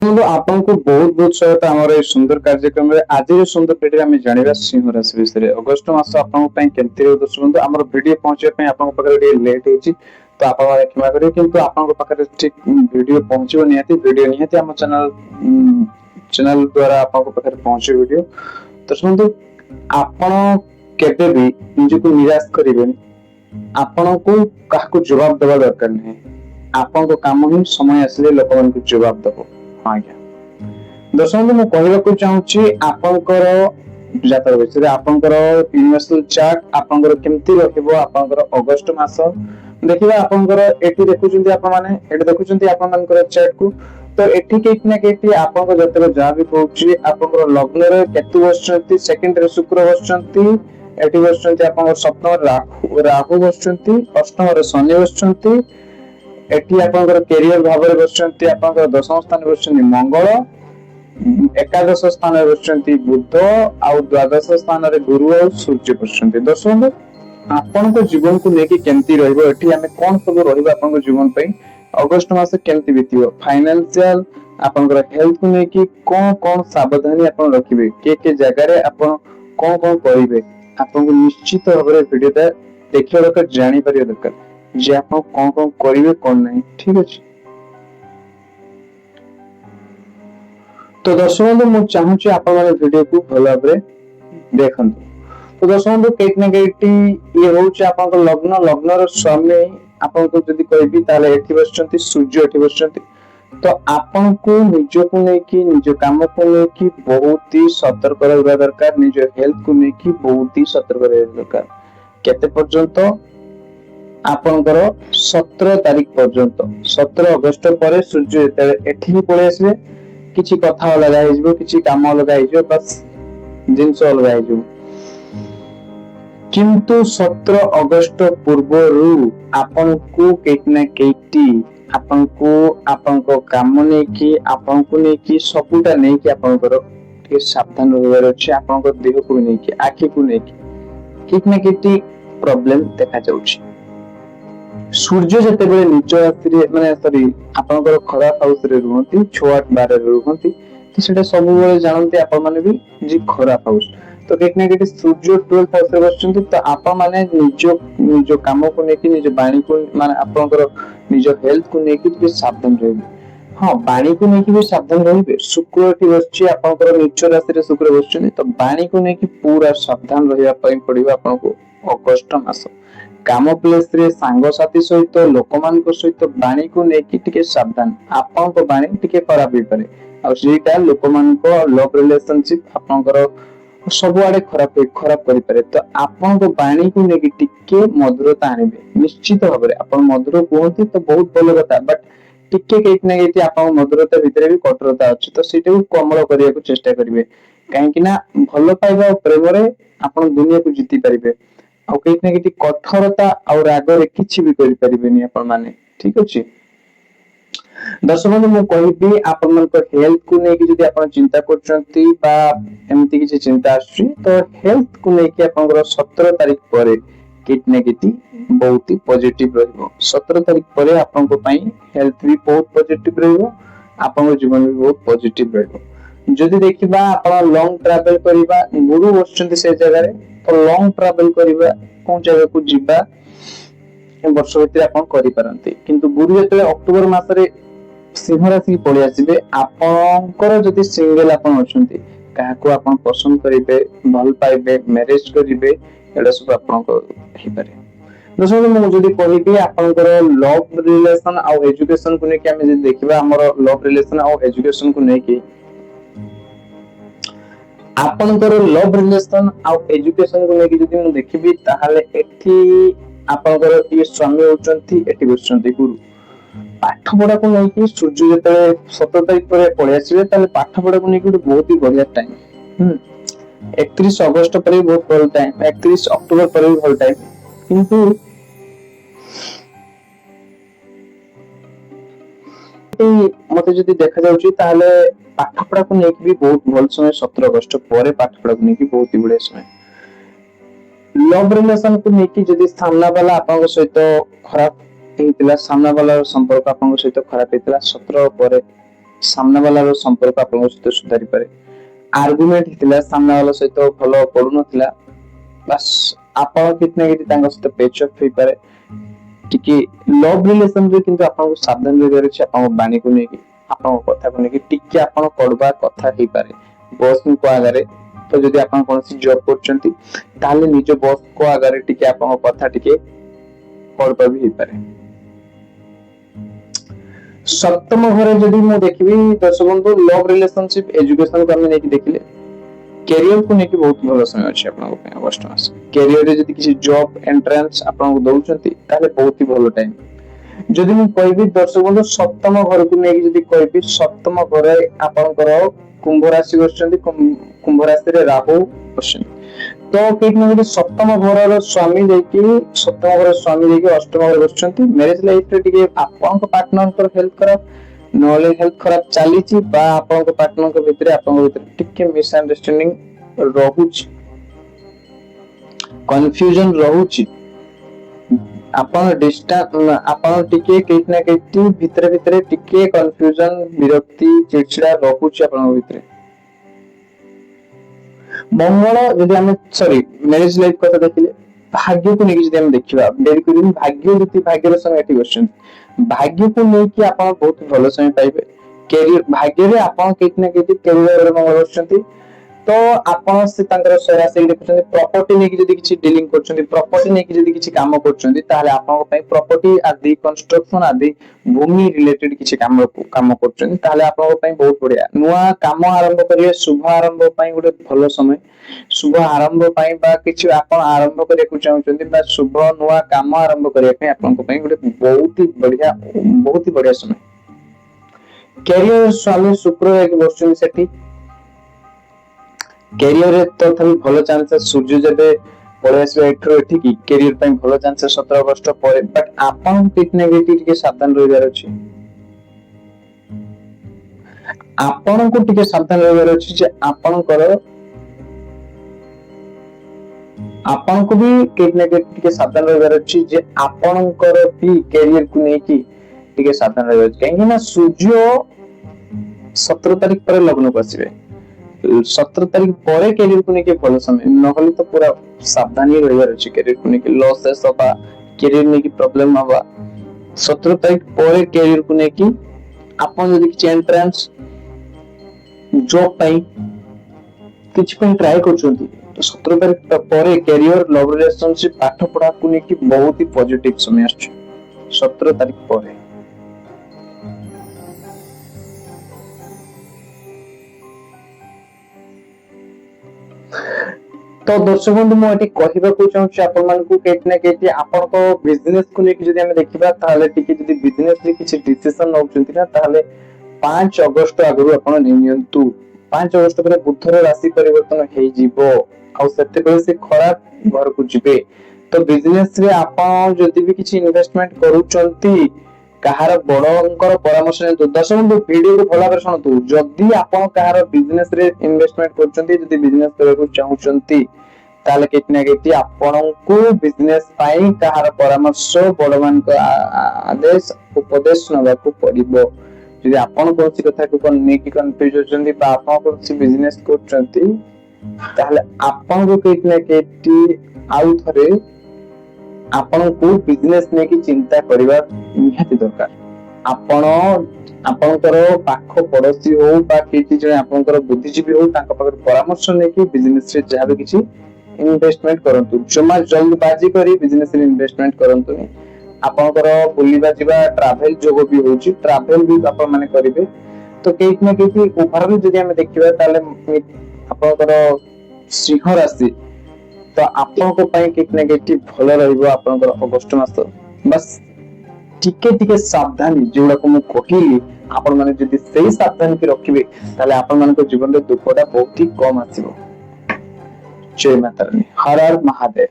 बंधु आपको बहुत बहुत स्वागत आमर ए सुंदर कार्यक्रम में आज सुंदर वीडियो आम जाना सिंह राशि विषय अगस्ट मास आपंपाई केमती रही दर्शक बंधु आम वीडियो पहुंचे आपके लेट हो तो आप क्षमा करेंगे किंतु आपके ठीक वीडियो पहुंचो निहाती वीडियो निहाती आम चैनल द्वारा आपके पहुंचे वीडियो दर्शक बंधु आपण केबे भी निजको निराश करेंगे आपण को क्या जवाब देवा दरकार नहीं आपण काम ही समय आसिले लोक मान जवाब दब आज्ञा दर्शक मुझे कहवाक चाहूँगी आपंकर जातक विषय आपंकर यूनिवर्सल चार्ट आपंकर केमती रहिबो आपंकर अगस्त मास देखिबा आपंकर एठी देखुचंती आपण माने एठी देखुचंती आपण मानकर चार्ट को तो एठी केक ना केटी आपंकर जतक जा भी कहूची आपंकर लग्न रे केतु बसचंती सेकंड रे शुक्र बसचंती एठी बसचंती आपंकर सप्तम राहु बसचंती अष्टम रे शनि बसचंती एठी आपंकर कैरियर भाव में बसचंती आपंकर दशम स्थान बसचंती मंगल एकादश स्थान में बसचंती बुध आउ द्वादश स्थान रे गुरु और सूर्य बसचंती दर्शक आपण को जीवन को लेके केमती रहइबो एठी हमें कोन सब रहइबो आपण को जीवन पे अगस्त मास केमती बीतिबो फाइनेंशियल आपनकर हेल्थ को लेके कोन कोन सावधानी आपण रखिबे के जगह रे आपण कोन कोन करिवे आपण को निश्चित भाबरे वीडियोटा देखियो दरकार जानि परियो दरकार जे आप कौन कौन करेंगे कौन नहीं ठीक अच्छे। तो दर्शक बंधु मुझे चाहूँगी आप वीडियो को भल भाव देखु तो दर्शक बंधु कहीं ना कहीं ये हूँ लग्न लग्न स्वामी आपको जब कहबी एठी बसचंती सूर्य एठी बसचंती तो आपन को निज को लेकी निज काम को लेकी बहुत ही सतर्क रहबा दरकार निज हेल्थ को लेकी बहुत ही सतर्क रहबा दरकार केते पर्यंत आपनकर 17 तारीख पर्यंत 17 अगस्त पर सूर्य एठी पळे आसे किछि कथा अलग आइजबो किछि काम अलग आइजबो बस जिंस अलग आइजबो किंतु 17 अगस्त पूर्वरु आपनको केटना केटी आपनको आपनको काम नै कि आपनको नै कि सबुटा नै कि आपनकर के सावधान रहबार अछि आपनको देह को नै कि आखि को नै कि केटना केटी प्रॉब्लम देखा जाउछि सूर्य जते बेले निज रात्रि माने सॉरी आपनकर खराब हाउस रे रुहंती 6-8-12 रे रुहंती तो सेटा सब बेले जानंती आपण माने भी जी खराब हाउस तो केकना केटी सूर्य 12th हाउस रे बसचंती तो आपण माने निज काम को नेकी निज बाणी को माने आपनकर निज हेल्थ को नेकी भी सावधान रहबे हां बाणी को नेकी भी सावधान रहबे शुक्र एठी बसची आपनकर निज रात्रि रे शुक्र बसचंती तो बाणी को नेकी पूरा सावधान रहिबा पई पड़िबा आपनको अगस्त मास काम प्लेस रे सांग साथी सहित लोक मान सहित बाणी को लेकिन टिके सावधान आपन को बाणी टिके खराब हो पारे आ सेटा लोक मान को लव रिलेशनशिप आपनकर सब आड़े खराब करि पारे तो आपन को बाणी को लेकिन टिके मधुरता आनिबे निश्चित भाबे आपन मधुर कहंती तो बहुत भलो कथा बट टिके केतना केति आपन मधुरता भितरे भी कठोरता अछि तो सेटा को कोमल करिया को चेष्टा करिवे काहे कि ना भलो पाइबा प्रेम रे आपन दुनिया को जीति पारिबे आ केतना केति कठोरता और राग रे किछि भी करि परिबेनी आपन माने ठीक अछि दर्शक बंधु मु कहबी आपन मन को हेल्थ को नै कि जदि आपन चिंता करचंती बा एमति किछि चिंता आछि तो हेल्थ को नै कि आपनकर 17 तारीख परे केतना केति बहुत ही पॉजिटिव रहबो 17 तारीख परे आपन को पई हेल्थ भी बहुत पॉजिटिव रहबो आपन को जीवन भी बहुत पॉजिटिव रहबो जदि देखिबा आपन लॉन्ग ट्रैवल करिबा गुरु बसचंती से जगह रे तो लॉन्ग ट्रैवल करिबा कोन जगह को जिबा वर्ष भीतर आपन करि पारंती किंतु गुरु जते अक्टोबर मास रे सिंह राशि पळि आसीबे आपनकर जदि सिंगल आपन अछंती काहा को आपन पसंद करिबे भल पाइबे मैरिज करिबे एडा सब आपन को हे पारे दोस्तों मु जदि कहबी आपनकर लव रिलेशन आ एजुकेशन को नेकी हम जदि देखिबा हमर लव रिलेशन आ एजुकेशन को नेकी आपनकर लव रिलेशन आ एजुकेशन को लेके जदि हम देखिबी ताहाले एठी आपनकर ये स्वामी होचंती एठी बसचंती गुरु पाठ पढ़ा को लेके सूर्य जते 17 तारीख पर पळे आसीबे ताले पाठ पढ़ा को लेके बहुत ही बढ़िया टाइम 31 अगस्त पर भी बहुत भल टाइम 31 अक्टोबर पर भी भल टाइम किंतु मते जदि देखा जाउची ताहाले पाठ पढ़ा को लेके भी बहुत भल समय 17 अगस्त पर पाठ पढ़ा को लेके बहुत ही बड़े समय लव रिलेशन को लेके जदि सामना वाला आपन सहित खराब हेतिला सामना वाला संपर्क आपन सहित खराब हेतिला 17 पर सामना वाला रो संपर्क आपन सहित सुधारी पारे आर्गुमेंट हितला सामना वाला सहित भलो पडु नथिला बस आपन कितने किति तांग सहित पेच अप होई पारे टिके लव रिलेशन रे किंतु आपन को सावधान रहबार अछि आपन बाणी को नेकी आपन कथा को नेकी टिके आपन कड़बा कथा हेई पारे बॉस को आगरे तो जदि आपन कोनसी जॉब करचंती ताले निज बॉस को आगरे टिके आपन कथा टिके कड़बा भी हेई पारे सप्तम घरे जदि मु देखबी दर्शक बंधु लव रिलेशनशिप एजुकेशन को हम नेकी देखिले कैरियर को नेकी बहुत भलो समय अछि आपन को अगस्त मास कैरियर रे जदि किसी जॉब एंट्रेंस आपन को दउचंती ताले बहुत ही भलो टाइम जदि मु कहबी दर्शक बंधु सप्तम घर को नेकी जदि कहबी सप्तम घरे आपन करो कुंभ राशि बसचंती कुंभ राशि रे राहु बसचंती तो केक ने सप्तम घर स्वामी देखि सप्तम घर स्वामी देखि अष्टम घर बसचंती मैरिज लाइफ रे टिके आपन को पार्टनर को हेल्प करा नॉले हेल्थ खराब चली छी बा आपन को पार्टनर को भीतर आपन को भीतर टिके मिसअंडरस्टैंडिंग रहूची कंफ्यूजन रहूची आपन डिस्टेंस आपन टिके केतना केती भीतर भीतर टिके कंफ्यूजन विरक्ति चिड़चिड़ा रहूची आपन को भीतर मंगल यदि हम सॉरी मैरिज लाइफ कथा देखिले भाग्य को नेकी यदि हम देखिबा डेरी करी भाग्य रीति भाग्यर संग एठी क्वेश्चन भाग्य को नेकी आपन बहुत भलो समय पाइबे कैरियर भाग्य रे आपन केतना केती कैरियर रे मंगल बसचंती तो आपन से तांकर सरासरी देखुचंती प्रॉपर्टी नेकी जदी किछि डीलिंग करचंती प्रॉपर्टी नेकी जदी किछि काम करचंती ताले आपन को पई प्रॉपर्टी आदि कंस्ट्रक्शन आदि भूमि रिलेटेड किछि काम करचंती ताले आपन को पई बहुत बढ़िया नुवा काम आरंभ करिए शुभ आरंभ पई गुटे भलो समय शुभ आरंभ पई बा किछि आपन आरंभ करिया को चाहउचंती बा शुभ नुवा काम आरंभ करिया पई आपन को पई गुटे बहुत ही बढ़िया समय कैरियर स्वामी शुक्र एक बसचंती सेठी कैरियर रे तो थभी भलो चांसेस सूर्य जबे पळे आसे एठरो एठी की कैरियर पई भलो चांसेस 17 अगस्त परे बट आपन कितने गेटी के सावधान रहिबार अछि आपन को टिके सावधान रहिबार अछि जे आपन को भी कितने गेटी के सावधान रहिबार अछि जे आपन को भी कैरियर को नै की टिके सावधान रहिबार अछि काहे ना सूर्य 17 तारिख पर लग्न को आसीबे 17 तारिख परे कैरियर को नेके भलो समय नहले तो पूरा सावधानी रहिबार अछि कैरियर को नेके लॉसेस होबा कैरियर नेके प्रॉब्लम होबा 17 तारिख परे कैरियर को नेके आपन जदि किछ एंट्रेंस जॉब पाई किछ पे ट्राई करचोंती तो 17 तारिख परे कैरियर लव रिलेशनशिप पाठ पढ़ा को नेके बहुत ही पॉजिटिव समय आछ 17 तारिख परे तो दर्शक बंधु मु एटी कहिबा को चाहूची आपन मान को केतना केति आपन को बिजनेस को लेके जदी हम देखिबा ताले टिके जदी बिजनेस रे किछि डिसीजन नउचंती ना ताले 5 अगस्त आगु आपन नियंतु 5 अगस्त पर बुधर राशि परिवर्तन हेई जीवो आ सत्य पर से खराब घर को जिबे तो बिजनेस रे आपन जदी भी किछि इन्वेस्टमेंट करूचंती कहार बड़ंकर परामर्श ने दर्शक बंधु वीडियो को भला कर सुनतु जदी आपन कहार बिजनेस रे इन्वेस्टमेंट करचंती जदी बिजनेस करे को चाहउचंती ताले कितना केति आपन को बिजनेस पाई कहार परामर्श बड़मान को आदेश उपदेश नबा को पड़िबो जदी आपन कोनसी कथा को नेकी कंफ्यूज होचंती बा आपन कोनसी बिजनेस करचंती ताले आपन को कितना केति आउ थरे आपन को बिजनेस ने की चिंता करबा निहाती दरकार आपनकर पाख पड़ोसी हो बा किछि जे आपनकर बुद्धिजीवी हो तांका पाकर परामर्श ने की बिजनेस रे जाबे किछि इन्वेस्टमेंट करंतु जमा जल्दबाजी करी बिजनेस रे इन्वेस्टमेंट करंतु नि आपनकर बुलिबा जिबा ट्रैवल जोगो भी होची ट्रैवल भी आपन माने करिवे तो केक ने केकी ओवरऑल जदी हम देखिबा ताले आपनकर सिंह राशि तो आपन को पई कितने केटी भलो रहइबो आपनकर अगस्त मास बस टिके सावधानी जेउडा को मु कहिली आपन माने जदी सही सावधानी के रखिबे ताले आपन मान को जीवन रे दुखटा बहुत ही कम आसीबो जय माता रानी हर हर महादेव।